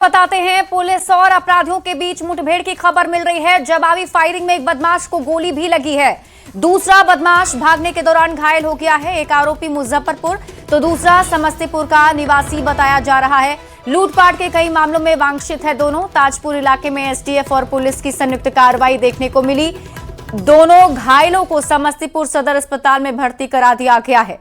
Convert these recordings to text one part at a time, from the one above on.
बताते हैं, पुलिस और अपराधियों के बीच मुठभेड़ की खबर मिल रही है। जवाबी फायरिंग में एक बदमाश को गोली भी लगी है। दूसरा बदमाश भागने के दौरान घायल हो गया है। एक आरोपी मुजफ्फरपुर तो दूसरा समस्तीपुर का निवासी बताया जा रहा है। लूटपाट के कई मामलों में वांछित है दोनों। ताजपुर इलाके में एसटीएफ और पुलिस की संयुक्त कार्रवाई देखने को मिली। दोनों घायलों को समस्तीपुर सदर अस्पताल में भर्ती करा दिया गया है।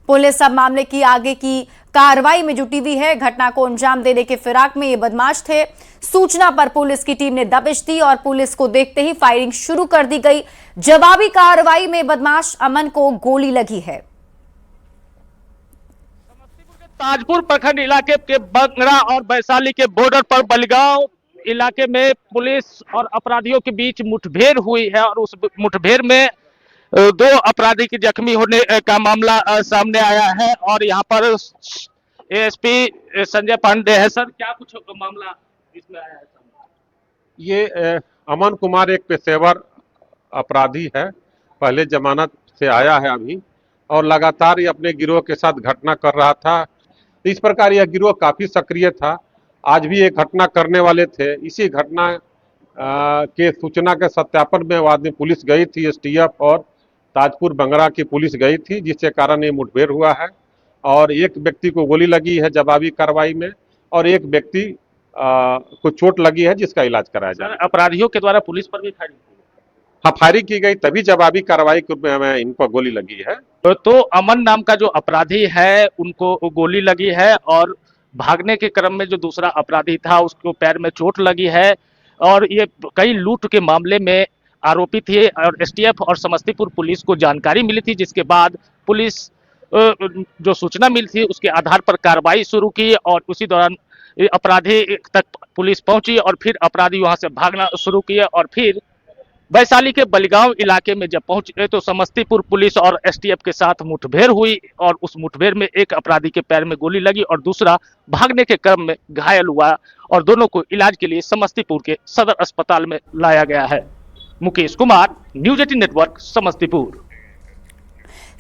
पुलिस अब मामले की आगे की कार्रवाई में जुटी हुई है। घटना को अंजाम देने के फिराक में ये बदमाश थे। सूचना पर पुलिस की टीम ने दबिश दी और पुलिस को देखते ही फायरिंग शुरू कर दी गई। जवाबी कार्रवाई में बदमाश अमन को गोली लगी है। समस्तीपुर के ताजपुर प्रखंड इलाके के बंगरा और वैशाली के बॉर्डर पर बलिगांव इलाके में पुलिस और अपराधियों के बीच मुठभेड़ हुई है और उस मुठभेड़ में दो अपराधी के जख्मी होने का मामला सामने आया है। और यहाँ पर एएसपी संजय पांडे है। सर, क्या कुछ मामला इसमें आया है? ये अमन कुमार एक पेशेवर अपराधी है, पहले जमानत से आया है अभी, और लगातार ये अपने गिरोह के साथ घटना कर रहा था। इस प्रकार यह गिरोह काफी सक्रिय था। आज भी एक घटना करने वाले थे। इसी घटना के सूचना के सत्यापन में बाद में पुलिस गई थी। एसटीएफ और ताजपुर बंगरा की पुलिस गई थी, जिसके कारण ये मुठभेड़ हुआ है और एक व्यक्ति को गोली लगी है जवाबी कार्रवाई में और एक व्यक्ति को चोट लगी है जिसका इलाज कराया जा रहा है। अपराधियों के द्वारा पुलिस पर भी फायरिंग, हाँ, फायरिंग की गई, तभी जवाबी कार्रवाई में इन पर गोली लगी है। तो अमन नाम का जो अपराधी है उनको गोली लगी है और भागने के क्रम में जो दूसरा अपराधी था उसको पैर में चोट लगी है। और ये कई लूट के मामले में आरोपी थे और एसटीएफ और समस्तीपुर पुलिस को जानकारी मिली थी, जिसके बाद पुलिस जो सूचना मिली थी उसके आधार पर कार्रवाई शुरू की और उसी दौरान अपराधी तक पुलिस पहुंची और फिर अपराधी वहां से भागना शुरू किए। और फिर वैशाली के बलिगांव इलाके में जब पहुंचे तो समस्तीपुर पुलिस और एसटीएफ के साथ मुठभेड़ हुई और उस मुठभेड़ में एक अपराधी के पैर में गोली लगी और दूसरा भागने के क्रम में घायल हुआ और दोनों को इलाज के लिए समस्तीपुर के सदर अस्पताल में लाया गया है। Mukesh Kumar, news 18 network, Samastipur.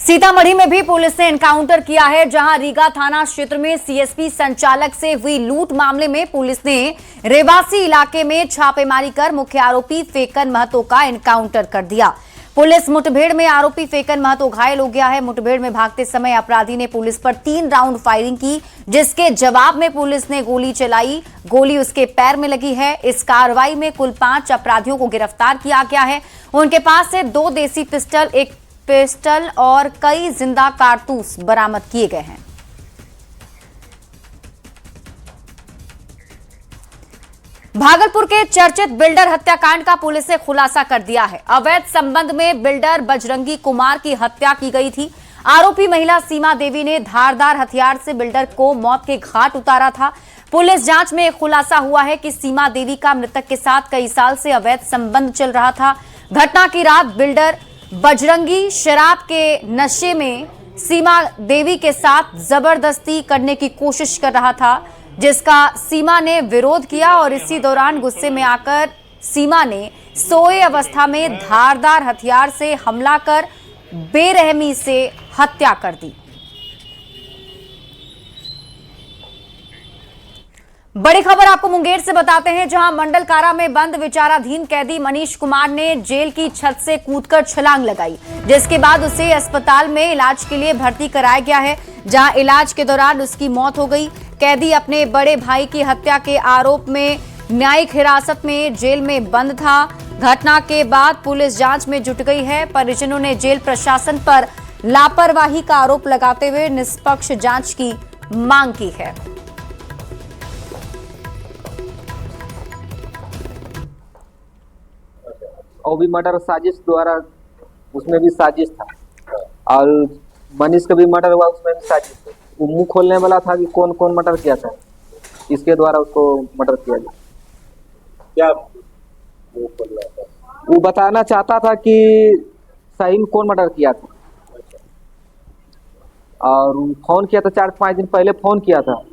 सीतामढ़ी में भी पुलिस ने एनकाउंटर किया है, जहां रीगा थाना क्षेत्र में सीएसपी संचालक से हुई लूट मामले में पुलिस ने रेवासी इलाके में छापेमारी कर मुख्य आरोपी फेकन महतो का एनकाउंटर कर दिया। पुलिस मुठभेड़ में आरोपी फेकन महतो घायल हो गया है। मुठभेड़ में भागते समय अपराधी ने पुलिस पर 3 राउंड फायरिंग की, जिसके जवाब में पुलिस ने गोली चलाई। गोली उसके पैर में लगी है। इस कार्रवाई में कुल 5 अपराधियों को गिरफ्तार किया गया है। उनके पास से 2 देसी पिस्टल, एक पिस्टल और कई जिंदा कारतूस बरामद किए गए हैं। भागलपुर के चर्चित बिल्डर हत्याकांड का पुलिस ने खुलासा कर दिया है। अवैध संबंध में बिल्डर बजरंगी कुमार की हत्या की गई थी। आरोपी महिला सीमा देवी ने धारदार हथियार से बिल्डर को मौत के घाट उतारा था। पुलिस जांच में खुलासा हुआ है कि सीमा देवी का मृतक के साथ कई साल से अवैध संबंध चल रहा था। घटना की रात बिल्डर बजरंगी शराब के नशे में सीमा देवी के साथ जबरदस्ती करने की कोशिश कर रहा था, जिसका सीमा ने विरोध किया और इसी दौरान गुस्से में आकर सीमा ने सोए अवस्था में धारदार हथियार से हमला कर बेरहमी से हत्या कर दी। बड़ी खबर आपको मुंगेर से बताते हैं, जहां मंडल कारा में बंद विचाराधीन कैदी मनीष कुमार ने जेल की छत से कूदकर छलांग लगाई, जिसके बाद उसे अस्पताल में इलाज के लिए भर्ती कराया गया है, जहां इलाज के दौरान उसकी मौत हो गई। कैदी अपने बड़े भाई की हत्या के आरोप में न्यायिक हिरासत में जेल में बंद था। घटना के बाद पुलिस जांच में जुट गई है। परिजनों ने जेल प्रशासन पर लापरवाही का आरोप लगाते हुए निष्पक्ष जांच की मांग की है। और भी मर्डर साजिश द्वारा, उसमें भी साजिश था और मनीष का भी मर्डर हुआ, उसमें भी साजिश था। वो मुंह खोलने वाला था कि कौन कौन मर्डर किया था, इसके द्वारा उसको मर्डर किया गया। क्या मुंह खोल रहा था? वो बताना चाहता था कि सही में कौन मर्डर किया था और फोन किया था, 4-5 दिन पहले फोन किया था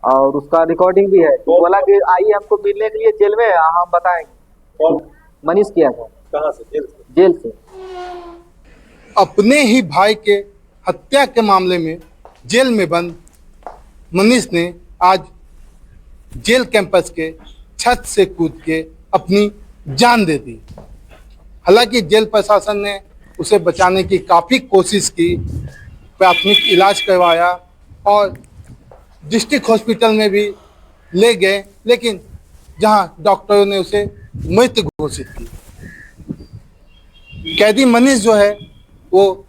और उसका रिकॉर्डिंग भी है। बोला कि आइए हमको मिलने के लिए जेल में, हम बताएंगे। मनीष किया था। कहाँ से? जेल से। अपने ही भाई के हत्या के मामले में जेल में बंद मनीष ने आज जेल कैंपस के छत से कूद के अपनी जान दे दी। हालांकि जेल प्रशासन ने उसे बचाने की काफ़ी कोशिश की, प्राथमिक इलाज करवाया और डिस्ट्रिक्ट हॉस्पिटल में भी ले गए, लेकिन जहां डॉक्टरों ने उसे मृत घोषित की। कैदी मनीष जो है वो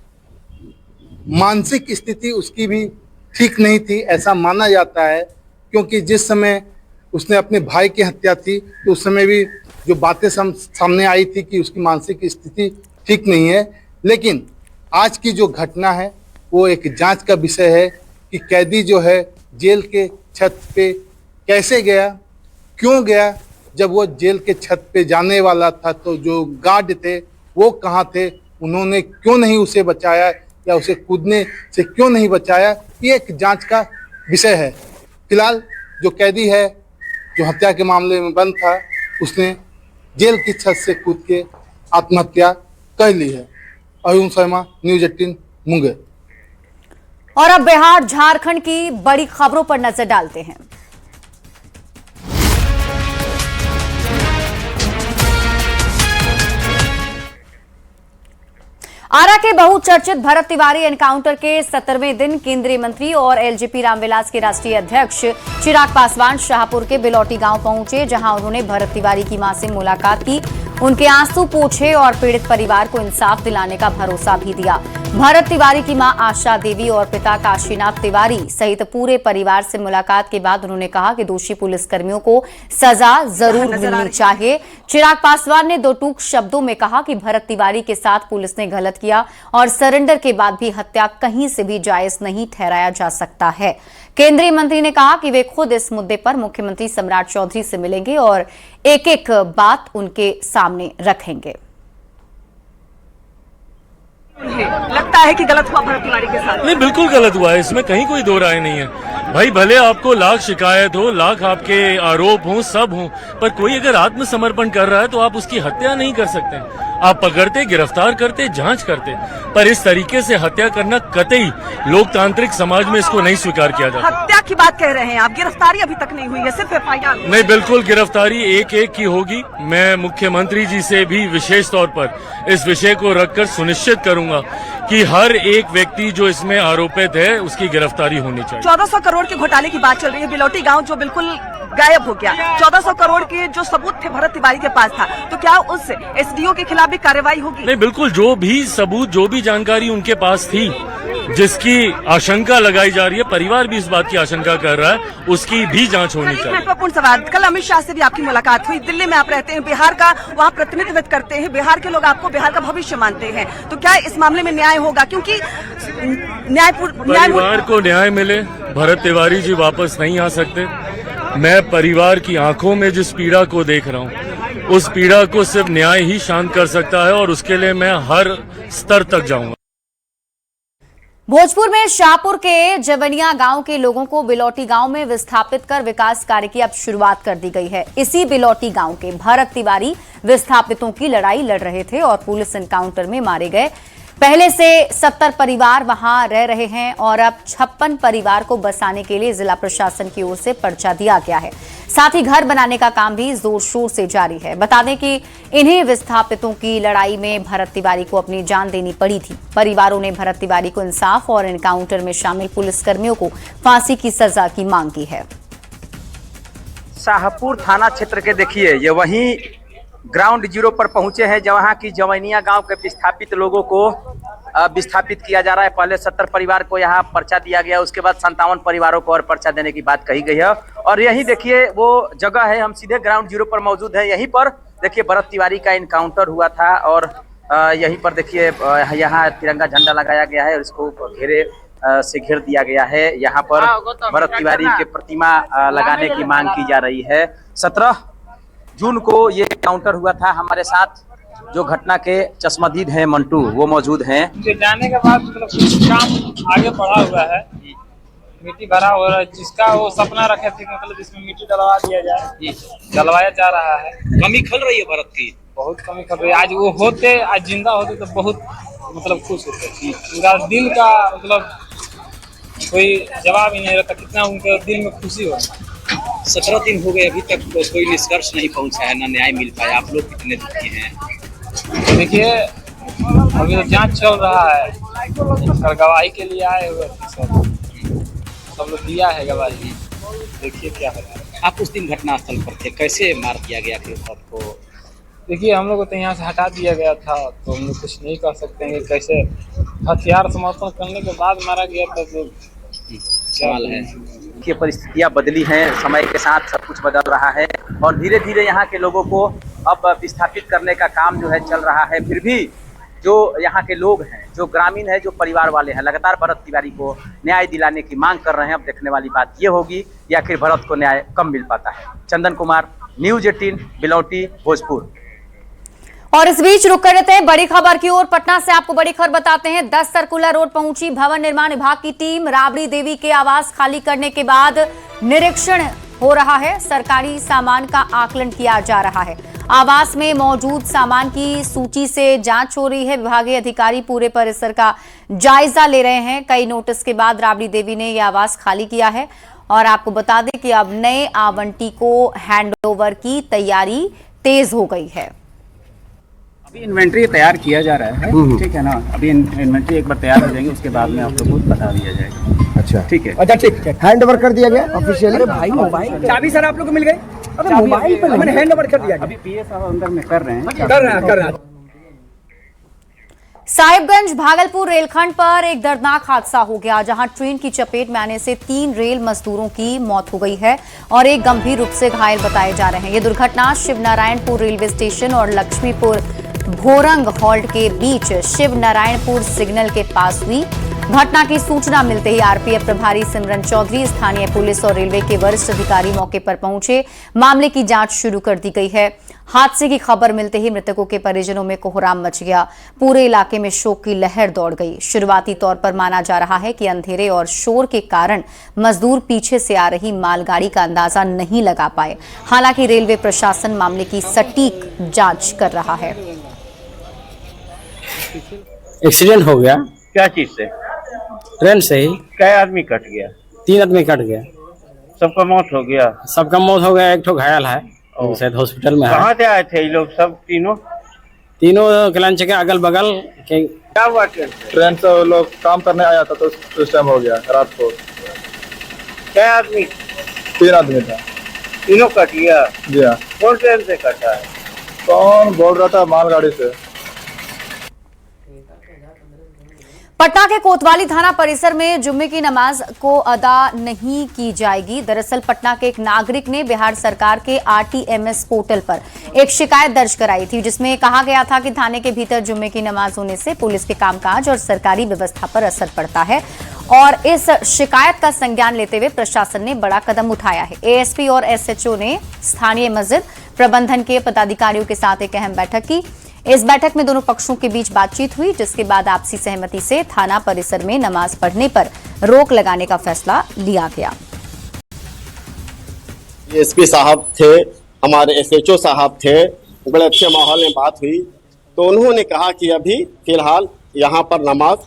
मानसिक स्थिति उसकी भी ठीक नहीं थी, ऐसा माना जाता है, क्योंकि जिस समय उसने अपने भाई की हत्या थी तो उस समय भी जो बातें सामने आई थी कि उसकी मानसिक स्थिति ठीक नहीं है। लेकिन आज की जो घटना है वो एक जांच का विषय है कि कैदी जो है जेल के छत पे कैसे गया, क्यों गया। जब वो जेल के छत पे जाने वाला था तो जो गार्ड थे वो कहाँ थे, उन्होंने क्यों नहीं उसे बचाया या उसे कूदने से क्यों नहीं बचाया, ये एक जांच का विषय है। फिलहाल जो कैदी है जो हत्या के मामले में बंद था, उसने जेल की छत से कूद के आत्महत्या कर ली है। अरुण शर्मा, न्यूज़ 18 मुंगेर। और अब बिहार झारखंड की बड़ी खबरों पर नजर डालते हैं। आरा के बहुचर्चित भरत तिवारी एनकाउंटर के 17वें दिन केंद्रीय मंत्री और एलजेपी रामविलास के राष्ट्रीय अध्यक्ष चिराग पासवान शाहपुर के बिलौटी गांव पहुंचे, जहां उन्होंने भरत तिवारी की मां से मुलाकात की, उनके आंसू पोंछे और पीड़ित परिवार को इंसाफ दिलाने का भरोसा भी दिया। भरत तिवारी की मां आशा देवी और पिता काशीनाथ तिवारी सहित पूरे परिवार से मुलाकात के बाद उन्होंने कहा कि दोषी पुलिसकर्मियों को सजा जरूर मिलनी चाहिए। चिराग पासवान ने दो टूक शब्दों में कहा कि भरत तिवारी के साथ पुलिस ने गलत किया और सरेंडर के बाद भी हत्या कहीं से भी जायज नहीं ठहराया जा सकता है। केंद्रीय मंत्री ने कहा कि वे खुद इस मुद्दे पर मुख्यमंत्री सम्राट चौधरी से मिलेंगे और एक एक बात उनके सामने रखेंगे। लगता है कि गलत हुआ भरत तिवारी के साथ? नहीं, बिल्कुल गलत हुआ है, इसमें कहीं कोई दो राय नहीं है। भाई भले आपको लाख शिकायत हो, लाख आपके आरोप हो, सब हो, पर कोई अगर आत्मसमर्पण कर रहा है तो आप उसकी हत्या नहीं कर सकते। आप पकड़ते, गिरफ्तार करते, जांच करते, पर इस तरीके से हत्या करना कतई लोकतांत्रिक समाज में इसको नहीं स्वीकार किया जाता। हत्या की बात कह रहे हैं आप, गिरफ्तारी अभी तक नहीं हुई है, सिर्फ एफआईआर। नहीं, बिल्कुल गिरफ्तारी एक एक की होगी। मैं मुख्यमंत्री जी से भी विशेष तौर पर इस विषय को रखकर सुनिश्चित करूंगा कि हर एक व्यक्ति जो इसमें आरोपित है उसकी गिरफ्तारी होनी चाहिए। 1400 करोड़ के घोटाले की बात चल रही है, बिलौटी गांव जो बिल्कुल गायब हो गया। 1400 करोड़ के जो सबूत थे भरत तिवारी के पास था, तो क्या उस एसडीओ के खिलाफ भी कार्रवाई होगी? नहीं, बिल्कुल, जो भी सबूत, जो भी जानकारी उनके पास थी, जिसकी आशंका लगाई जा रही है, परिवार भी इस बात की आशंका कर रहा है, उसकी भी जांच होनी चाहिए। महत्वपूर्ण सवाल, कल अमित शाह से भी आपकी मुलाकात हुई, दिल्ली में आप रहते हैं, बिहार का वहाँ प्रतिनिधित्व करते हैं, बिहार के लोग आपको बिहार का भविष्य मानते हैं, तो क्या इस मामले में न्याय होगा? क्योंकि परिवार को न्याय मिले, भरत तिवारी जी वापस नहीं आ सकते। मैं परिवार की आंखों में जिस पीड़ा को देख रहा हूँ, उस पीड़ा को सिर्फ न्याय ही शांत कर सकता है और उसके लिए मैं हर स्तर तक जाऊंगा। भोजपुर में शाहपुर के जवनिया गांव के लोगों को बिलौटी गांव में विस्थापित कर विकास कार्य की अब शुरुआत कर दी गई है। इसी बिलौटी गांव के भरत तिवारी विस्थापितों की लड़ाई लड़ रहे थे और पुलिस एनकाउंटर में मारे गए। पहले से 70 परिवार वहां रह रहे हैं और अब 56 परिवार को बसाने के लिए जिला प्रशासन की ओर से पर्चा दिया गया है। साथ ही घर बनाने का काम भी जोर शोर से जारी है। बता दें कि इन्हीं विस्थापितों की लड़ाई में भरत तिवारी को अपनी जान देनी पड़ी थी। परिवारों ने भरत तिवारी को इंसाफ और एनकाउंटर में शामिल पुलिसकर्मियों को फांसी की सजा की मांग की है। शाहपुर थाना क्षेत्र के देखिए, ये वहीं ग्राउंड जीरो पर पहुंचे हैं जहाँ की जवनिया गांव के विस्थापित लोगों को विस्थापित किया जा रहा है। पहले 70 परिवार को यहाँ पर्चा दिया गया, उसके बाद 57 परिवारों को और पर्चा देने की बात कही गई है। और यही देखिए वो जगह है, हम सीधे ग्राउंड जीरो पर मौजूद है। यहीं पर देखिए भरत तिवारी का इनकाउंटर हुआ था और यहीं पर देखिए यहाँ तिरंगा झंडा लगाया गया है और इसको घेरे से घेर दिया गया है। यहाँ पर भरत तिवारी के प्रतिमा लगाने की मांग की जा रही है। 17 जून को ये काउंटर हुआ था। हमारे साथ जो घटना के चश्मदीद हैं मंटू, वो मौजूद हैं। जाने के बाद मतलब कुछ काम आगे बढ़ा हुआ है, मिट्टी भरा हो रहा है, जिसका वो सपना रखे थे मतलब इसमें मिट्टी डलवा दिया जाए, डलवाया जा रहा है। कमी खल रही है भरत की, बहुत कमी खल रही है। आज वो होते, आज जिंदा होते तो बहुत मतलब खुश होते। उनका दिल का मतलब कोई जवाब ही नहीं रहता, कितना उनके दिल में खुशी होता। 17 दिन हो गए, अभी तक कोई निष्कर्ष नहीं पहुंचा है, ना न्याय मिल पाया। आप लोग कितने दुखी हैं? देखिए अभी तो जांच चल रहा है, सर गवाही के लिए आए हुए थे, सब लोग दिया है गवाही, देखिए क्या होगा। आप उस दिन घटनास्थल पर थे, कैसे मार दिया गया फिर आपको? देखिए हम लोग को तो यहाँ से हटा दिया गया था, तो हम लोग कुछ नहीं कर सकते हैं कि कैसे हथियार समर्पण करने के बाद मारा गया था, तो सवाल है कि परिस्थितियां बदली हैं, समय के साथ सब कुछ बदल रहा है और धीरे धीरे यहाँ के लोगों को अब विस्थापित करने का काम जो है चल रहा है। फिर भी जो यहाँ के लोग हैं, जो ग्रामीण है, जो परिवार वाले हैं, लगातार भरत तिवारी को न्याय दिलाने की मांग कर रहे हैं। अब देखने वाली बात ये होगी कि आखिर भरत को न्याय कब मिल पाता है। चंदन कुमार, न्यूज 18, बिलौटी, भोजपुर। और इस बीच रुक कर रहते हैं बड़ी खबर की ओर। पटना से आपको बड़ी खबर बताते हैं। 10 सर्कुलर रोड पहुंची भवन निर्माण विभाग की टीम। राबड़ी देवी के आवास खाली करने के बाद निरीक्षण हो रहा है। सरकारी सामान का आकलन किया जा रहा है। आवास में मौजूद सामान की सूची से जांच हो रही है। विभागीय अधिकारी पूरे परिसर का जायजा ले रहे हैं। कई नोटिस के बाद राबड़ी देवी ने यह आवास खाली किया है। और आपको बता दें कि अब नए आवंटी को हैंडओवर की तैयारी तेज हो गई है। अभी इन्वेंट्री तैयार किया जा रहा है, ठीक है ना। अभी इन्वेंट्री एक बार तैयार हो जाएंगे, उसके बाद में आप लोगों को बता दिया जाएगा। अच्छा ठीक है, अच्छा ठीक है। हैंड ओवर कर दिया गया ऑफिशियली। अरे भाई मोबाइल चाबी सर आप लोग को मिल गई? अबे मोबाइल पे मैंने हैंड ओवर कर दिया। अभी पीए साहब अंदर में कर रहे हैं। साहिबगंज भागलपुर रेलखंड पर एक दर्दनाक हादसा हो गया, जहां ट्रेन की चपेट में आने से 3 रेल मजदूरों की मौत हो गई है और एक गंभीर रूप से घायल बताए जा रहे हैं। ये दुर्घटना शिवनारायणपुर रेलवे स्टेशन और लक्ष्मीपुर भोरंग हॉल्ट के बीच शिवनारायणपुर सिग्नल के पास हुई। घटना की सूचना मिलते ही आरपीएफ प्रभारी सिमरन चौधरी, स्थानीय पुलिस और रेलवे के वरिष्ठ अधिकारी मौके पर पहुंचे। मामले की जांच शुरू कर दी गई है। हादसे की खबर मिलते ही मृतकों के परिजनों में कोहराम मच गया। पूरे इलाके में शोक की लहर दौड़ गई। शुरुआती तौर पर माना जा रहा है कि अंधेरे और शोर के कारण मजदूर पीछे से आ रही मालगाड़ी का अंदाजा नहीं लगा पाए। हालांकि रेलवे प्रशासन मामले की सटीक जांच कर रहा है। एक्सीडेंट हो गया। क्या चीज से? ट्रेन से ही। क्या आदमी कट गया? 3 आदमी कट गया। सबका मौत हो गया? सबका मौत हो गया, एक ठो घायल है, शायद हॉस्पिटल में है। कहाँ से आए थे ये लोग सब तीनों कलांच के अगल बगल के। क्या हुआ ट्रेन से वो लोग काम करने आया था, तो उस टाइम हो गया रात को। क्या आदमी? 3 आदमी था। तीनों कट गया? जी हाँ। कौन ट्रेन से कटा है? कौन बोल रहा था? मालगाड़ी से। पटना के कोतवाली थाना परिसर में जुम्मे की नमाज को अदा नहीं की जाएगी। दरअसल पटना के एक नागरिक ने बिहार सरकार के आरटीएमएस पोर्टल पर एक शिकायत दर्ज कराई थी, जिसमें कहा गया था कि थाने के भीतर जुम्मे की नमाज होने से पुलिस के कामकाज और सरकारी व्यवस्था पर असर पड़ता है। और इस शिकायत का संज्ञान लेते हुए प्रशासन ने बड़ा कदम उठाया है। एएसपी और एसएचओ ने स्थानीय मस्जिद प्रबंधन के पदाधिकारियों के साथ एक अहम बैठक की। इस बैठक में दोनों पक्षों के बीच बातचीत हुई, जिसके बाद आपसी सहमति से थाना परिसर में नमाज पढ़ने पर रोक लगाने का फैसला लिया गया। एसपी साहब थे, हमारे एसएचओ साहब थे, बड़े अच्छे माहौल में बात हुई, तो उन्होंने कहा कि अभी फिलहाल यहाँ पर नमाज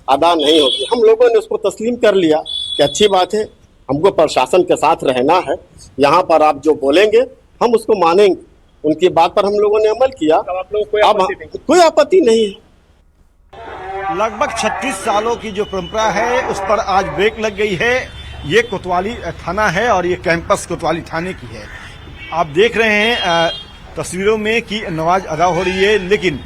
अदा नहीं होगी। हम लोगों ने उसको तस्लीम कर लिया कि अच्छी बात है, हमको प्रशासन के साथ रहना है, यहाँ पर आप जो बोलेंगे हम उसको मानेंगे। उनकी बात पर हम लोगों ने अमल किया। आप लोगों को कोई आपत्ति नहीं है। लगभग 36 सालों की जो परंपरा है उस पर आज ब्रेक लग गई है। ये कोतवाली थाना है और ये कैंपस कोतवाली थाने की है। आप देख रहे हैं तस्वीरों में कि नमाज अदा हो रही है, लेकिन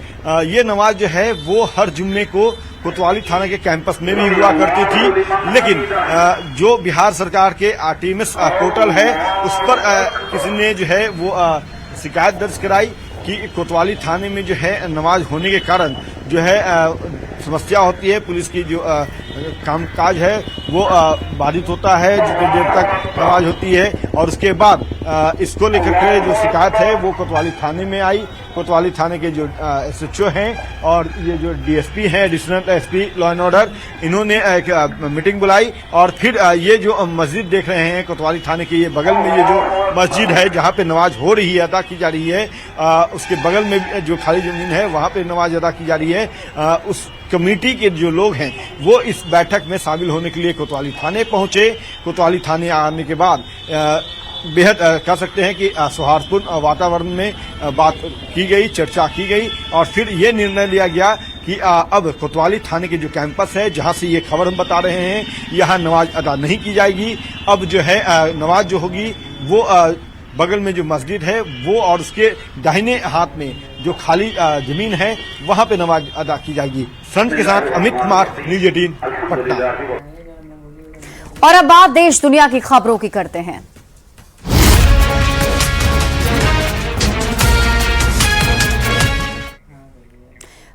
ये नमाज जो है वो हर जुम्मे को कोतवाली थाना के कैंपस में भी हुआ करती थी, लेकिन जो बिहार सरकार के आरटीएमएस पोर्टल है उस पर किसी ने जो है वो शिकायत दर्ज कराई कि कोतवाली थाने में जो है नमाज होने के कारण जो है समस्या होती है, पुलिस की जो कामकाज है वो बाधित होता है जितनी देर तक नमाज होती है। और उसके बाद इसको लेकर के जो शिकायत है वो कोतवाली थाने में आई। कोतवाली थाने के जो एसएचओ हैं और ये जो डीएसपी हैं, additional SP law and order, इन्होंने एक मीटिंग बुलाई और फिर ये जो मस्जिद देख रहे हैं कोतवाली थाने के ये बगल में ये जो मस्जिद है जहाँ पे नमाज हो रही है, अदा की जा रही है, उसके बगल में जो खाली जमीन है वहाँ पे नमाज अदा की जा रही है। उस कमेटी के जो लोग हैं वो इस बैठक में शामिल होने के लिए कोतवाली थाने पहुंचे। कोतवाली थाने आने के बाद बेहद कह सकते हैं कि सौहार्दपूर्ण वातावरण में बात की गई, चर्चा की गई और फिर ये निर्णय लिया गया कि अब कोतवाली थाने के जो कैंपस है, जहां से ये खबर हम बता रहे हैं, यहाँ नमाज अदा नहीं की जाएगी। अब जो है नमाज जो होगी वो बगल में जो मस्जिद है वो और उसके दाहिने हाथ में जो खाली जमीन है वहां पे नमाज अदा की जाएगी। फ्रंट के साथ अमित कुमार, न्यूज़ 18 पटना। और अब बात देश दुनिया की खबरों की करते हैं।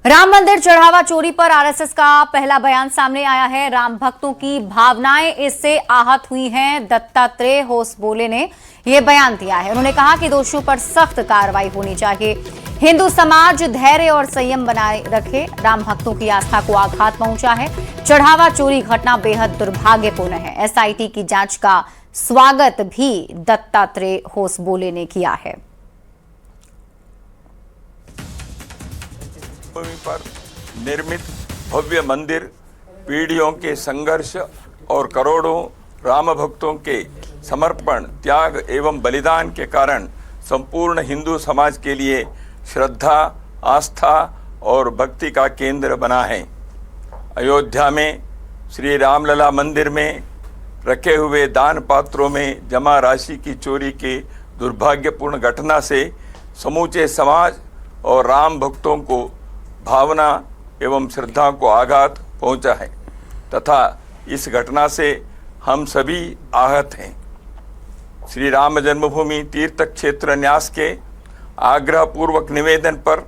राम मंदिर चढ़ावा चोरी पर आरएसएस का पहला बयान सामने आया है। राम भक्तों की भावनाएं इससे आहत हुई हैं। दत्तात्रेय होसबोले ने यह बयान दिया है। उन्होंने कहा कि दोषियों पर सख्त कार्रवाई होनी चाहिए। हिंदू समाज धैर्य और संयम बनाए रखे। राम भक्तों की आस्था को आघात पहुंचा है। चढ़ावा चोरी घटना बेहद दुर्भाग्यपूर्ण है। एसआईटी की जांच का स्वागत भी दत्तात्रेय होसबोले ने किया है। भूमि पर निर्मित भव्य मंदिर पीढ़ियों के संघर्ष और करोड़ों राम भक्तों के समर्पण, त्याग एवं बलिदान के कारण संपूर्ण हिंदू समाज के लिए श्रद्धा, आस्था और भक्ति का केंद्र बना है। अयोध्या में श्री रामलला मंदिर में रखे हुए दान पात्रों में जमा राशि की चोरी के दुर्भाग्यपूर्ण घटना से समूचे समाज और राम भक्तों को भावना एवं श्रद्धा को आघात पहुंचा है तथा इस घटना से हम सभी आहत हैं। श्री राम जन्मभूमि तीर्थ क्षेत्र न्यास के आग्रह पूर्वक निवेदन पर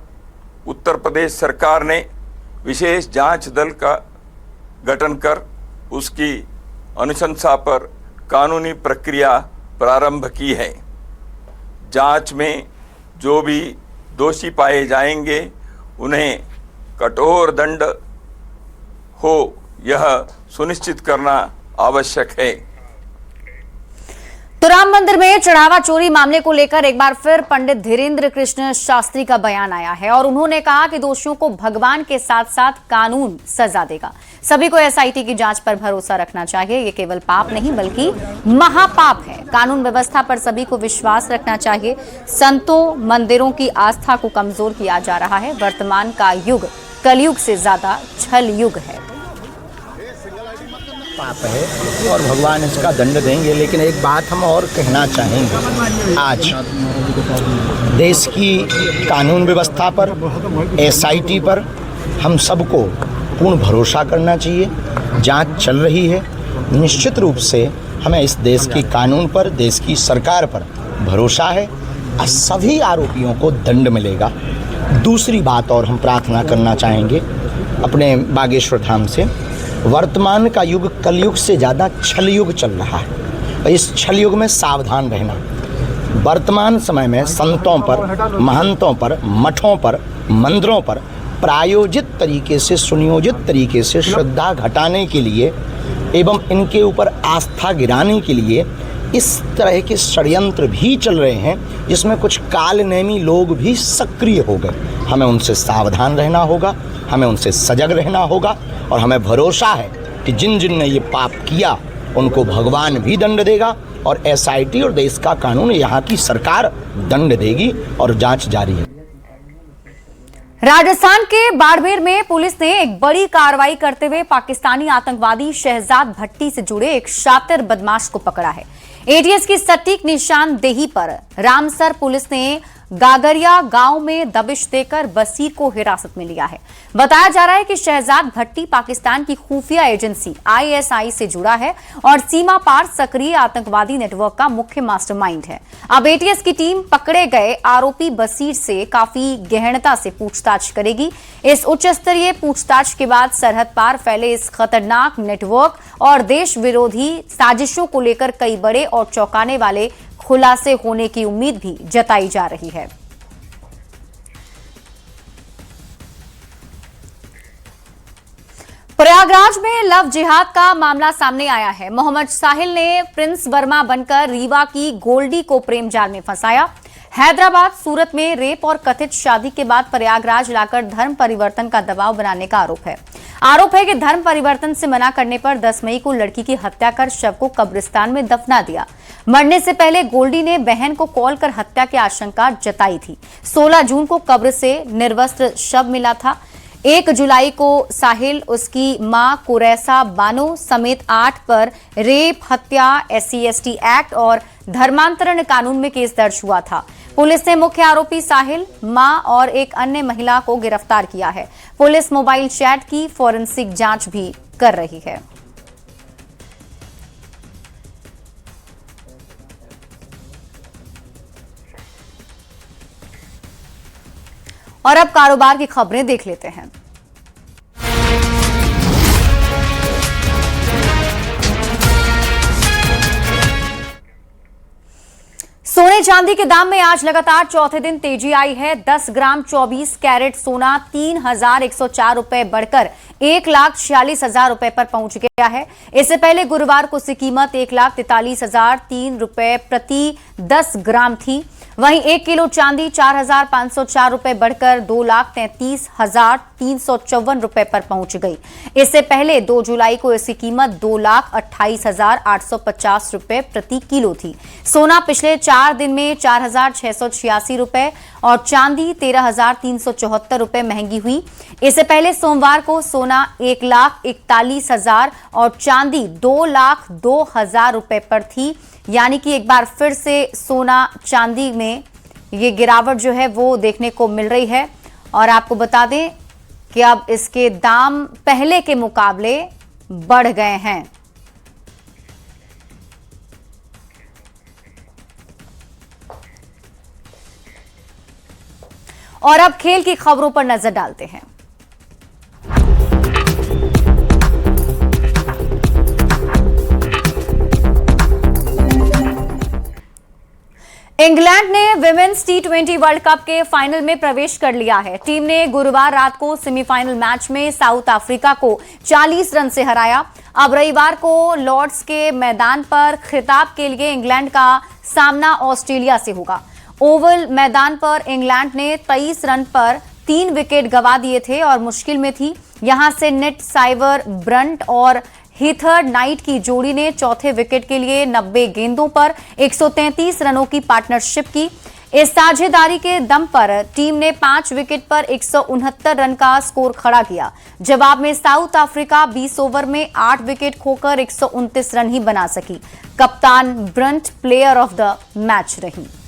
उत्तर प्रदेश सरकार ने विशेष जांच दल का गठन कर उसकी अनुशंसा पर कानूनी प्रक्रिया प्रारंभ की है। जांच में जो भी दोषी पाए जाएंगे उन्हें कठोर दंड हो, यह सुनिश्चित करना आवश्यक है। तो राम मंदिर में चढ़ावा चोरी मामले को लेकर एक बार फिर पंडित धीरेन्द्र कृष्ण शास्त्री का बयान आया है और उन्होंने कहा कि दोषियों को भगवान के साथ साथ कानून सजा देगा। सभी को एसआईटी की जांच पर भरोसा रखना चाहिए। ये केवल पाप नहीं बल्कि महापाप है। कानून व्यवस्था पर सभी को विश्वास रखना चाहिए। संतों, मंदिरों की आस्था को कमजोर किया जा रहा है। वर्तमान का युग कलयुग से ज्यादा छल युग है। पाप है और भगवान इसका दंड देंगे। लेकिन एक बात हम और कहना चाहेंगे, आज देश की कानून व्यवस्था पर, एसआईटी पर हम सबको पूर्ण भरोसा करना चाहिए। जांच चल रही है। निश्चित रूप से हमें इस देश की कानून पर, देश की सरकार पर भरोसा है और सभी आरोपियों को दंड मिलेगा। दूसरी बात और हम प्रार्थना करना चाहेंगे अपने बागेश्वर धाम से, वर्तमान का युग कलयुग से ज़्यादा छल युग चल रहा है और इस छल युग में सावधान रहना। वर्तमान समय में संतों पर, महंतों पर, मठों पर, मंदिरों पर प्रायोजित तरीके से, सुनियोजित तरीके से श्रद्धा घटाने के लिए एवं इनके ऊपर आस्था गिराने के लिए इस तरह के षड्यंत्र भी चल रहे हैं जिसमें कुछ कालनेमी लोग भी सक्रिय हो गए। हमें उनसे सावधान रहना होगा, हमें उनसे सजग रहना होगा और हमें भरोसा है कि जिन जिन ने ये पाप किया उनको भगवान भी दंड देगा और एसआईटी और देश का कानून, यहाँ की सरकार दंड देगी और जांच जारी है। राजस्थान के बाड़मेर में पुलिस ने एक बड़ी कार्रवाई करते हुए पाकिस्तानी आतंकवादी शहजाद भट्टी से जुड़े एक शातिर बदमाश को पकड़ा है। एटीएस की सटीक निशानदेही पर रामसर पुलिस ने गागरिया गांव में दबिश देकर बसीर को हिरासत में लिया है। बताया जा रहा है कि शहजाद भट्टी पाकिस्तान की खुफिया एजेंसी आईएसआई से जुड़ा है और सीमा पार सक्रिय आतंकवादी नेटवर्क का मुख्य मास्टरमाइंड है। अब एटीएस की टीम पकड़े गए आरोपी बसीर से काफी गहनता से पूछताछ करेगी। इस उच्च स्तरीय पूछताछ के बाद सरहद पार फैले इस खतरनाक नेटवर्क और देश विरोधी साजिशों को लेकर कई बड़े और चौंकाने वाले खुलासे होने की उम्मीद भी जताई जा रही है। प्रयागराज में लव जिहाद का मामला सामने आया है। मोहम्मद साहिल ने प्रिंस वर्मा बनकर रीवा की गोल्डी को प्रेम जाल में फंसाया। हैदराबाद, सूरत में रेप और कथित शादी के बाद प्रयागराज लाकर धर्म परिवर्तन का दबाव बनाने का आरोप है। आरोप है कि धर्म परिवर्तन से मना करने पर 10 मई को लड़की की हत्या कर शव को कब्रिस्तान में दफना दिया। मरने से पहले गोल्डी ने बहन को कॉल कर हत्या की आशंका जताई थी। 16 जून को कब्र से निर्वस्त्र शव मिला था। 1 जुलाई को साहिल, उसकी मां कुरैसा बानो समेत 8 पर रेप, हत्या, SC/ST एक्ट और धर्मांतरण कानून में केस दर्ज हुआ था। पुलिस ने मुख्य आरोपी साहिल, मां और एक अन्य महिला को गिरफ्तार किया है। पुलिस मोबाइल चैट की फॉरेंसिक जांच भी कर रही है। और अब कारोबार की खबरें देख लेते हैं। सोने चांदी के दाम में आज लगातार चौथे दिन तेजी आई है। 10 ग्राम 24 कैरेट सोना 3,104 रुपए बढ़कर 1,46,000 रुपए पर पहुंच गया है। इससे पहले गुरुवार को इसकी कीमत 1,43,003 रुपए प्रति 10 ग्राम थी। वहीं 1 किलो चांदी 4,504 रुपए बढ़कर 2,33,354 रुपए पर पहुंच गई। इससे पहले 2 जुलाई को इसकी कीमत 2,28,850 रुपए प्रति किलो थी। सोना पिछले 4 दिन में 4,686 रुपए और चांदी 13,374 रुपए महंगी हुई। इससे पहले सोमवार को सोना 1,41,000 और चांदी 2,02,000 रुपए पर थी। यानी कि एक बार फिर से सोना चांदी में ये गिरावट जो है वो देखने को मिल रही है। और आपको बता दें कि अब इसके दाम पहले के मुकाबले बढ़ गए हैं। और अब खेल की खबरों पर नजर डालते हैं। इंग्लैंड ने विमेन्स T20 वर्ल्ड कप के फाइनल में प्रवेश कर लिया है। टीम ने गुरुवार रात को सेमीफाइनल मैच में साउथ अफ्रीका को 40 रन से हराया। अब रविवार को लॉर्ड्स के मैदान पर खिताब के लिए इंग्लैंड का सामना ऑस्ट्रेलिया से होगा। ओवल मैदान पर इंग्लैंड ने 23 रन पर 3 विकेट गंवा दिए थे और मुश्किल में थी। यहां से नेट साइवर ब्रंट और हीथर नाइट की जोड़ी ने चौथे विकेट के लिए 90 गेंदों पर 133 रनों की पार्टनरशिप की। इस साझेदारी के दम पर टीम ने 5 विकेट पर 169 रन का स्कोर खड़ा किया। जवाब में साउथ अफ्रीका 20 ओवर में 8 विकेट खोकर 129 रन ही बना सकी। कप्तान Brunt player of the match रही।